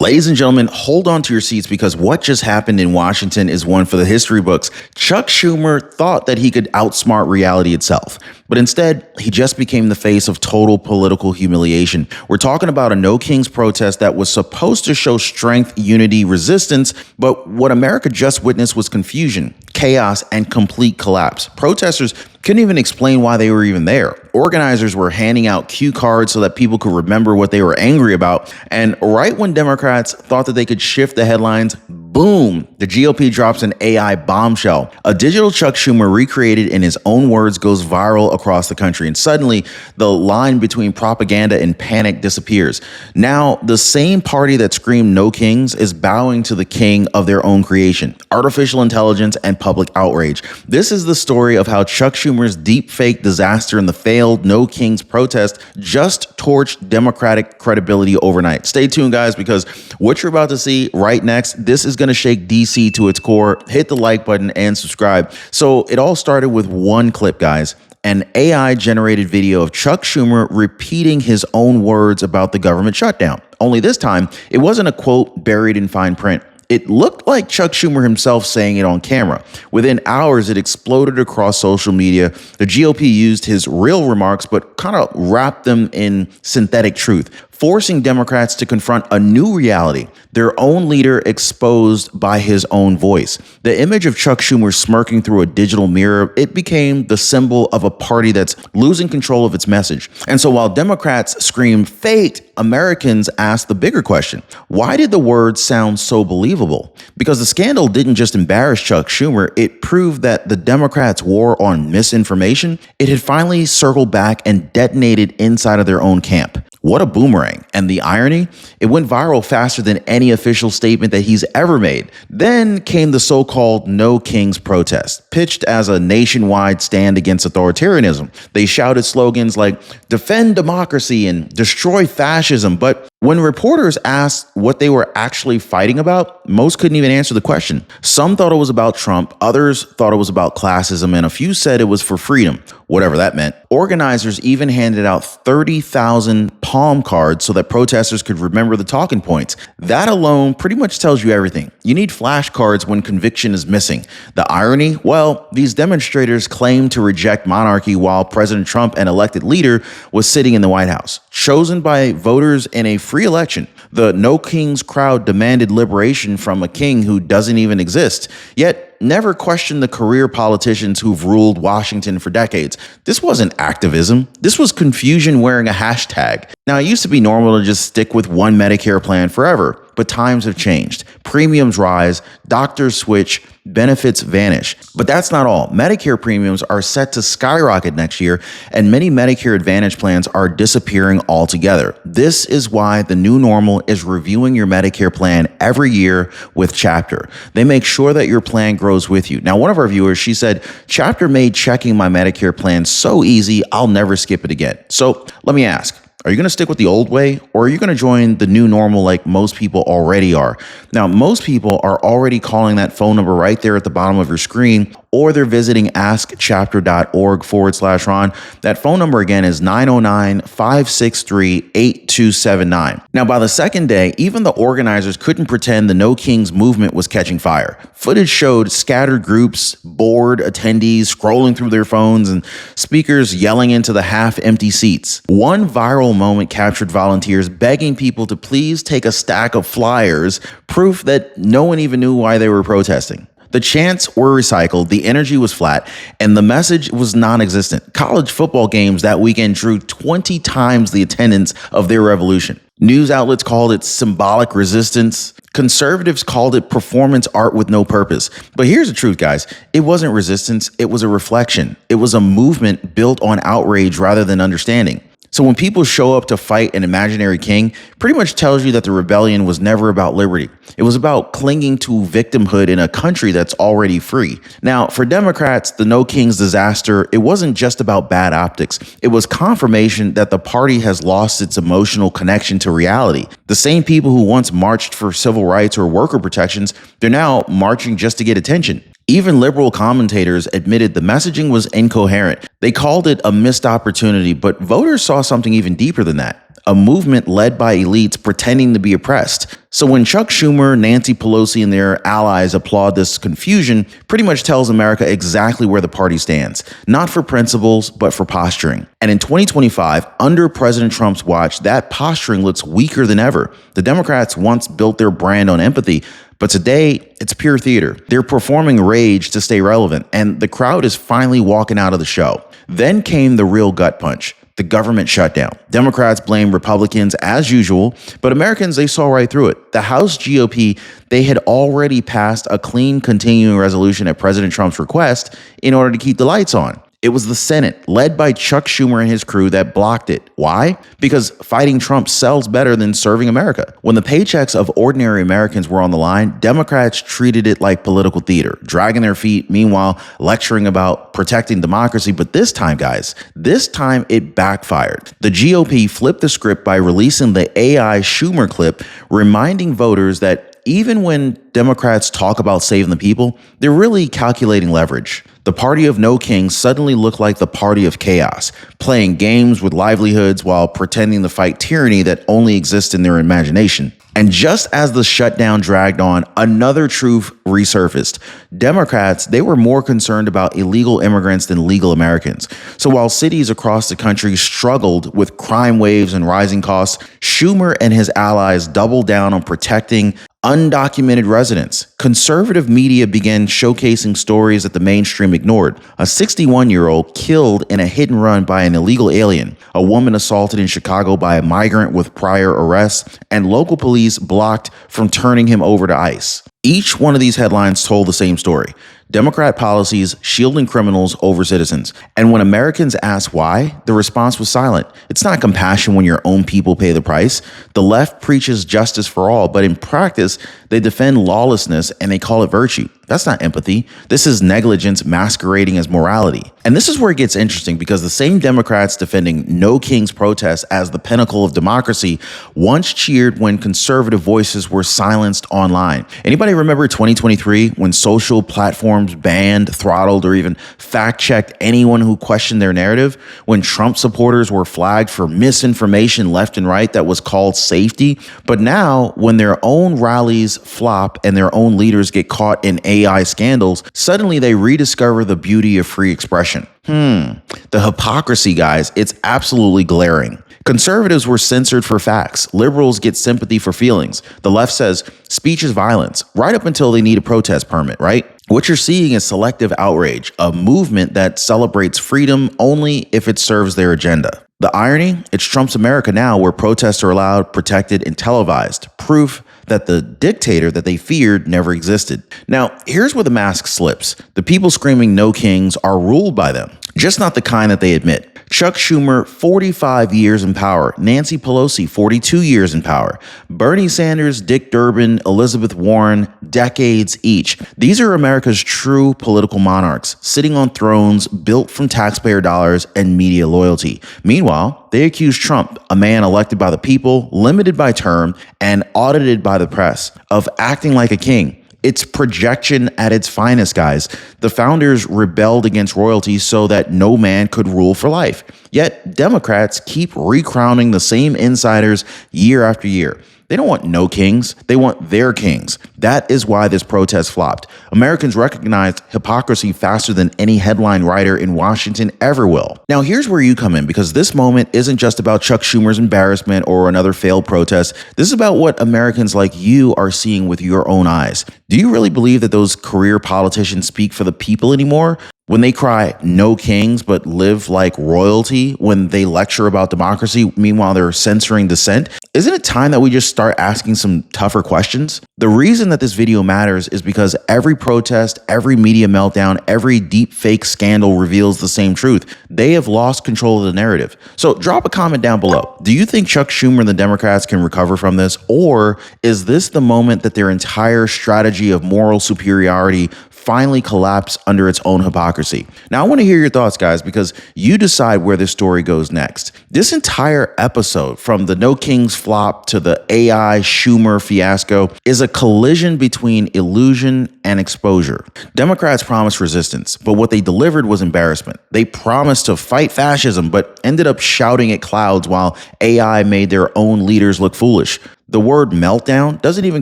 Ladies and gentlemen, hold on to your seats because what just happened in Washington is one for the history books. Chuck Schumer thought that he could outsmart reality itself, but instead, he just became the face of total political humiliation. We're talking about a No Kings protest that was supposed to show strength, unity, resistance, but what America just witnessed was confusion, chaos, and complete collapse. Protesters couldn't even explain why they were even there. Organizers were handing out cue cards so that people could remember what they were angry about. And right when Democrats thought that they could shift the headlines, boom, the GOP drops an AI bombshell. A digital Chuck Schumer recreated in his own words goes viral across the country. And suddenly the line between propaganda and panic disappears. Now, the same party that screamed No Kings is bowing to the king of their own creation, artificial intelligence and public outrage. This is the story of how Chuck Schumer's deep fake disaster and the failed No Kings protest just torched Democratic credibility overnight. Stay tuned, guys, because what you're about to see right next, this is going to shake DC to its core. Hit the like button and subscribe. So it all started with one clip, guys. An AI generated video of Chuck Schumer repeating his own words about the government shutdown. Only this time, it wasn't a quote buried in fine print. It looked like Chuck Schumer himself saying it on camera. Within hours, it exploded across social media. The GOP used his real remarks, but kind of wrapped them in synthetic truth, forcing Democrats to confront a new reality, their own leader exposed by his own voice. The image of Chuck Schumer smirking through a digital mirror, it became the symbol of a party that's losing control of its message. And so while Democrats scream faked, Americans ask the bigger question: why did the words sound so believable? Because the scandal didn't just embarrass Chuck Schumer, it proved that the Democrats' war on misinformation, it had finally circled back and detonated inside of their own camp. What a boomerang. And the irony, it went viral faster than any official statement that he's ever made. Then came the so-called No Kings protest, pitched as a nationwide stand against authoritarianism. They shouted slogans like defend democracy and destroy fascism. But when reporters asked what they were actually fighting about, most couldn't even answer the question. Some thought it was about Trump, others thought it was about classism, and a few said it was for freedom, whatever that meant. Organizers even handed out 30,000 palm cards so that protesters could remember the talking points. That alone pretty much tells you everything. You need flashcards when conviction is missing. The irony? Well, these demonstrators claimed to reject monarchy while President Trump, an elected leader, was sitting in the White House, chosen by voters in a free election. The No Kings crowd demanded liberation from a king who doesn't even exist, yet never questioned the career politicians who've ruled Washington for decades. This wasn't activism. This was confusion wearing a hashtag. Now, it used to be normal to just stick with one Medicare plan forever, but times have changed. Premiums rise, doctors switch, benefits vanish. But that's not all. Medicare premiums are set to skyrocket next year, and many Medicare Advantage plans are disappearing altogether. This is why the new normal is reviewing your Medicare plan every year with Chapter. They make sure that your plan grows with you. Now, one of our viewers, she said, Chapter made checking my Medicare plan so easy, I'll never skip it again. So let me ask, are you going to stick with the old way, or are you going to join the new normal like most people already are? Now, most people are already calling that phone number right there at the bottom of your screen, or they're visiting askchapter.org/Ron. That phone number again is 909-563-8279. Now, by the second day, even the organizers couldn't pretend the No Kings movement was catching fire. Footage showed scattered groups, bored attendees scrolling through their phones, and speakers yelling into the half-empty seats. One viral moment captured volunteers begging people to please take a stack of flyers, proof that no one even knew why they were protesting. The chants were recycled, the energy was flat, and the message was non-existent. College football games that weekend drew 20 times the attendance of their revolution. News outlets called it symbolic resistance. Conservatives called it performance art with no purpose. But here's the truth, guys. It wasn't resistance. It was a reflection. It was a movement built on outrage rather than understanding. So when people show up to fight an imaginary king, pretty much tells you that the rebellion was never about liberty. It was about clinging to victimhood in a country that's already free. Now, for Democrats, the No Kings disaster, it wasn't just about bad optics. It was confirmation that the party has lost its emotional connection to reality. The same people who once marched for civil rights or worker protections, they're now marching just to get attention. Even liberal commentators admitted the messaging was incoherent. They called it a missed opportunity, but voters saw something even deeper than that. a movement led by elites pretending to be oppressed. So when Chuck Schumer, Nancy Pelosi, and their allies applaud this confusion, pretty much tells America exactly where the party stands, not for principles, but for posturing. And in 2025, under President Trump's watch, that posturing looks weaker than ever. The Democrats once built their brand on empathy, but today, it's pure theater. They're performing rage to stay relevant, and the crowd is finally walking out of the show. Then came the real gut punch. The government shutdown. Democrats blame Republicans as usual, but Americans, they saw right through it. The House GOP, they had already passed a clean continuing resolution at President Trump's request in order to keep the lights on. It was the Senate, led by Chuck Schumer and his crew, that blocked it. Why? Because fighting Trump sells better than serving America. When the paychecks of ordinary Americans were on the line, Democrats treated it like political theater, dragging their feet, meanwhile lecturing about protecting democracy. But this time, guys, this time it backfired. The GOP flipped the script by releasing the AI Schumer clip, reminding voters that even when Democrats talk about saving the people, they're really calculating leverage. The party of no kings suddenly looked like the party of chaos, playing games with livelihoods while pretending to fight tyranny that only exists in their imagination. And just as the shutdown dragged on, another truth resurfaced. Democrats, they were more concerned about illegal immigrants than legal Americans. So while cities across the country struggled with crime waves and rising costs, Schumer and his allies doubled down on protecting undocumented residents. Conservative media began showcasing stories that the mainstream ignored. A 61-year-old killed in a hit and run by an illegal alien, a woman assaulted in Chicago by a migrant with prior arrests, and local police blocked from turning him over to ICE. Each one of these headlines told the same story. Democrat policies shielding criminals over citizens. And when Americans asked why, the response was silent. It's not compassion when your own people pay the price. The left preaches justice for all, but in practice, they defend lawlessness and they call it virtue. That's not empathy. This is negligence masquerading as morality. And this is where it gets interesting, because the same Democrats defending No Kings protests as the pinnacle of democracy once cheered when conservative voices were silenced online. Anybody remember 2023 when social platforms banned, throttled, or even fact-checked anyone who questioned their narrative? When Trump supporters were flagged for misinformation left and right that was called safety? But now, when their own rallies flop and their own leaders get caught in AI scandals, suddenly they rediscover the beauty of free expression. The hypocrisy, guys, it's absolutely glaring. Conservatives were censored for facts. Liberals get sympathy for feelings. The left says speech is violence, right up until they need a protest permit, right? What you're seeing is selective outrage, a movement that celebrates freedom only if it serves their agenda. The irony? It's Trump's America now, where protests are allowed, protected, and televised. Proof that the dictator that they feared never existed. Now, here's where the mask slips. The people screaming no kings are ruled by them, just not the kind that they admit. Chuck Schumer, 45 years in power. Nancy Pelosi, 42 years in power. Bernie Sanders, Dick Durbin, Elizabeth Warren, decades each. These are America's true political monarchs, sitting on thrones built from taxpayer dollars and media loyalty. Meanwhile, they accuse Trump, a man elected by the people, limited by term, and audited by the press, of acting like a king. It's projection at its finest, guys. The founders rebelled against royalty so that no man could rule for life. Yet Democrats keep recrowning the same insiders year after year. They don't want no kings. They want their kings. That is why this protest flopped. Americans recognized hypocrisy faster than any headline writer in Washington ever will. Now, here's where you come in, because this moment isn't just about Chuck Schumer's embarrassment or another failed protest. This is about what Americans like you are seeing with your own eyes. Do you really believe that those career politicians speak for the people anymore? When they cry no kings but live like royalty, when they lecture about democracy, meanwhile they're censoring dissent? Isn't it time that we just start asking some tougher questions? The reason that this video matters is because every protest, every media meltdown, every deep fake scandal reveals the same truth. They have lost control of the narrative. So drop a comment down below. Do you think Chuck Schumer and the Democrats can recover from this? Or is this the moment that their entire strategy of moral superiority finally collapse under its own hypocrisy. Now, I want to hear your thoughts, guys, because you decide where this story goes next. This entire episode, from the No Kings flop to the AI Schumer fiasco, is a collision between illusion and exposure. Democrats promised resistance, but what they delivered was embarrassment. They promised to fight fascism, but ended up shouting at clouds while AI made their own leaders look foolish. The word meltdown doesn't even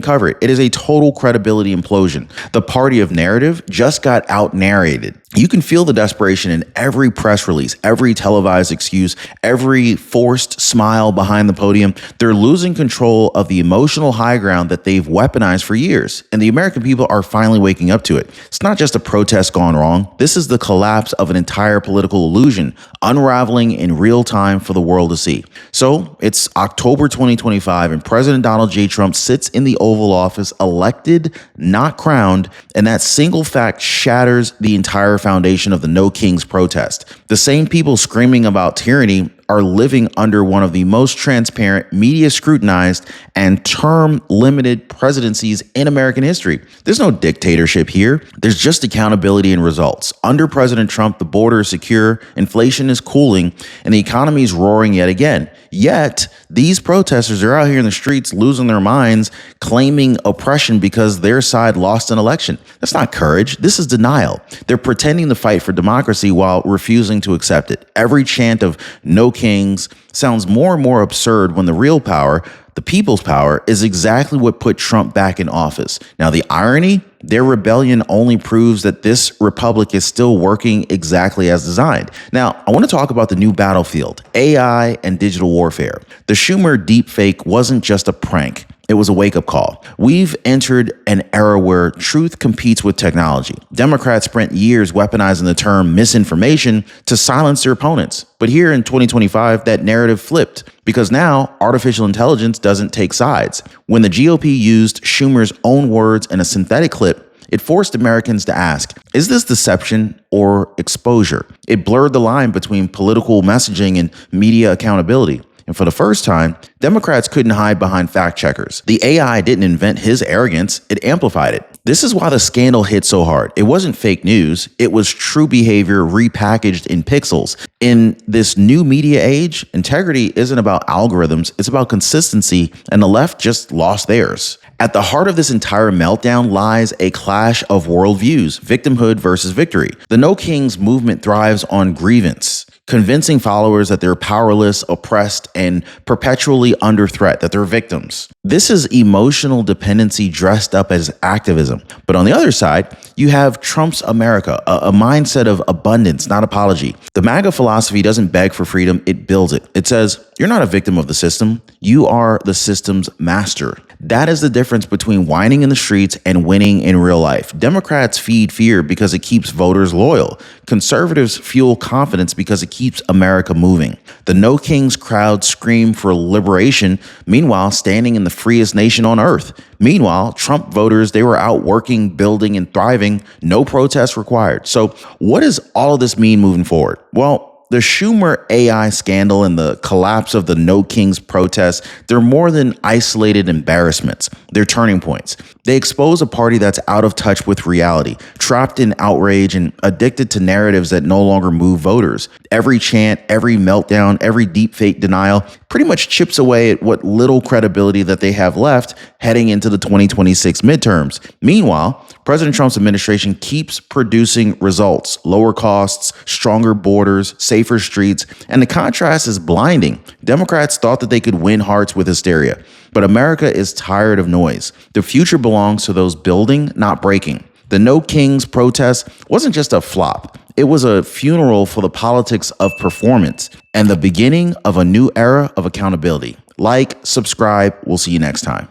cover it. It is a total credibility implosion. The party of narrative just got out-narrated. You can feel the desperation in every press release, every televised excuse, every forced smile behind the podium. They're losing control of the emotional high ground that they've weaponized for years, and the American people are finally waking up to it. It's not just a protest gone wrong. This is the collapse of an entire political illusion, unraveling in real time for the world to see. So it's October 2025, and President Donald J. Trump sits in the Oval Office, elected, not crowned, and that single fact shatters the entire foundation of the No Kings protest. The same people screaming about tyranny are living under one of the most transparent, media scrutinized, and term limited presidencies in American history. There's no dictatorship here. There's just accountability and results. Under President Trump, the border is secure, inflation is cooling, and the economy is roaring yet again. Yet, these protesters are out here in the streets losing their minds, claiming oppression because their side lost an election. That's not courage. This is denial. They're pretending to fight for democracy while refusing to accept it. Every chant of No Kings sounds more and more absurd when the real power, the people's power, is exactly what put Trump back in office. Now, the irony, their rebellion only proves that this republic is still working exactly as designed. Now, I want to talk about the new battlefield, AI and digital warfare. The Schumer deepfake wasn't just a prank. It was a wake-up call. We've entered an era where truth competes with technology. Democrats spent years weaponizing the term misinformation to silence their opponents. But here in 2025, that narrative flipped because now artificial intelligence doesn't take sides. When the GOP used Schumer's own words in a synthetic clip, it forced Americans to ask, is this deception or exposure? It blurred the line between political messaging and media accountability. And for the first time, Democrats couldn't hide behind fact checkers. The AI didn't invent his arrogance, it amplified it. This is why the scandal hit so hard. It wasn't fake news, it was true behavior repackaged in pixels. In this new media age, integrity isn't about algorithms, it's about consistency, and the left just lost theirs. At the heart of this entire meltdown lies a clash of worldviews, victimhood versus victory. The No Kings movement thrives on grievance, convincing followers that they're powerless, oppressed, and perpetually under threat, that they're victims. This is emotional dependency dressed up as activism. But on the other side, you have Trump's America, a mindset of abundance, not apology. The MAGA philosophy doesn't beg for freedom, it builds it. It says, you're not a victim of the system, you are the system's master. That is the difference between whining in the streets and winning in real life. Democrats feed fear because it keeps voters loyal. Conservatives fuel confidence because it keeps America moving. The No Kings crowd scream for liberation, meanwhile standing in the freest nation on earth. Meanwhile, Trump voters, they were out working, building, and thriving, no protests required. So what does all of this mean moving forward? Well, the Schumer AI scandal and the collapse of the No Kings protests, they're more than isolated embarrassments. They're turning points. They expose a party that's out of touch with reality, trapped in outrage and addicted to narratives that no longer move voters. Every chant, every meltdown, every deepfake denial pretty much chips away at what little credibility that they have left heading into the 2026 midterms. Meanwhile, President Trump's administration keeps producing results, lower costs, stronger borders, safer streets, and the contrast is blinding. Democrats thought that they could win hearts with hysteria, but America is tired of noise. The future belongs to those building, not breaking. The No Kings protest wasn't just a flop. It was a funeral for the politics of performance and the beginning of a new era of accountability. Like, subscribe. We'll see you next time.